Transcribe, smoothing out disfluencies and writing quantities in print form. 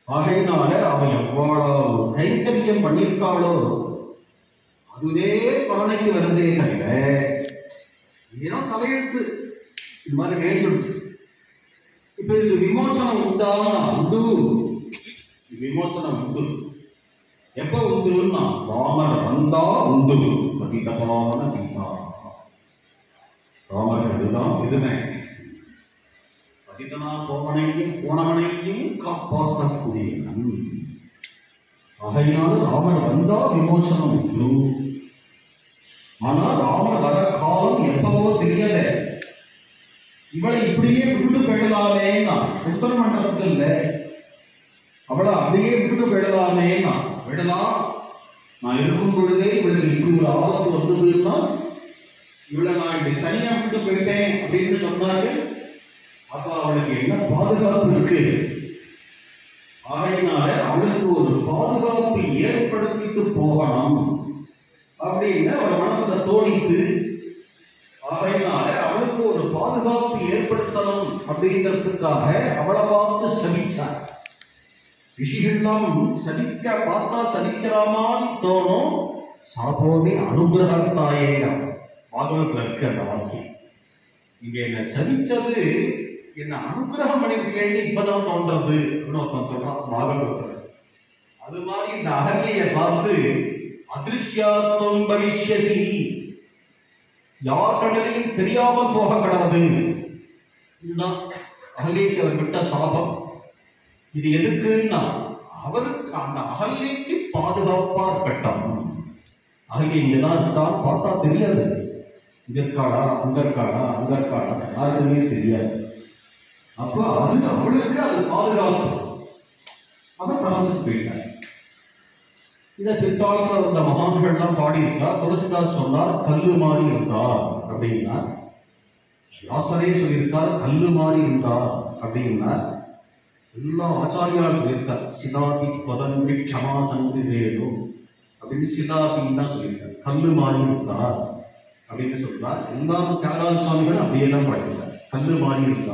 ஆகையினால அவன் எவ்வளவு கைத்தறியம் பண்ணியிருக்காளோ அதுவே ஸ்மரணைக்கு வருதே தவிர ஏன்னா தலையெழுத்து இது மாதிரி நேர்ந்து இப்ப இது விமோச்சனம் உண்டானா உண்டு. விமோச்சனம் உண்டு. எப்ப உண்டுன்னா ராமர் வந்தா உண்டு. பதிதபாவன சீதா ராமர் இதுதான் இதுமே பதிதனா போனவனையும் காப்பாற்றக்கூடியவன். ஆகையினால ராமர் வந்தா விமோச்சனம் உண்டு. ஆனா ராமர் வர காலம் எப்பவோ தெரியல. இவளை இப்படியே விட்டுட்டு போயிடலாமேன்னா உத்தர மண்டலத்தில் இல்ல, அவளை அப்படியே விட்டுட்டு போயிடலாமேன்னா விடலாம். நான் இருக்கும் பொழுதே இவளுக்கு இப்படி ஒரு ஆபத்து வந்ததுன்னா இவளை நான் இப்படி தனியா விட்டுட்டு போயிட்டேன் அப்படின்னு சொன்னாங்க. அப்ப அவளுக்கு என்ன பாதுகாப்பு இருக்கு? ஆகையினால அவளுக்கு ஒரு பாதுகாப்பு ஏற்படுத்திட்டு போகணும் அப்படின்னு அவள் மனசுல தோணித்து, ஆகையினால அவளுக்கு ஒரு பாதுகாப்பு ஏற்படுத்தணும் அப்படிங்கிறதுக்காக அவளை பார்த்து சபிச்சார். ரிஷிகள்லாம் சபிக்க பார்த்தா சபிக்கிற மாதிரி தோணும். சாபோமே அனுகிரகத்தாயேடம் பாகவத்துல இருக்கு அந்த வாக்கியம். இங்க என்ன சபிச்சது என்ன அனுகிரகம் பண்ணிருக்கேன்னு இப்பதான் தோன்றது அப்படின்னு ஒருத்தன் சொல்றான் பாகவத்துல. அது மாதிரி இந்த அகல்யை பார்த்து அதிருஷ்யார்த்தம் பவிஷ்யசி, யார் கண்ணிலையும் தெரியாமல் போக கடவுது. இதுதான் அகல்யைக்கு அவர் விட்ட சாபம். இது எதுக்குன்னா அவருக்கு அந்த அகல்யைக்கு பாதுகாப்பா இருக்கட்டும். அகல்யை இங்கதான் இருக்கான்னு பார்த்தா தெரியாது. இங்க இருக்காடா அங்க இருக்காடா அங்க இருக்காடா யாருக்குமே தெரியாது. அப்போ அது அவளுக்கு அது பாதுகாப்பு. அவன் தபசுக்கு போயிட்டார். இதை பிற்காலத்தில் வந்த மகான்கள்லாம் பாடியிருக்கார். துளசிதாஸ் சொன்னார் கல்லு மாறி இருந்தார் அப்படின்னா, வியாசரே சொல்லியிருக்கார் கல்லு மாறி இருந்தார் அப்படின்னா, எல்லா ஆச்சாரியால் சொல்லியிருக்கார் சிதாபி கொதன்பி க்ஷமா சங்கு வேணும் அப்படின்னு சிதாபின்னு தான் சொல்லியிருக்கார். கல்லு மாறி இருந்தார் அப்படின்னு சொல்றார். எல்லாரும் தியாகராஜ சுவாமிகளும் அப்படியே தான் பாடியிருக்கார் கல்லு மாறி இருந்தார்.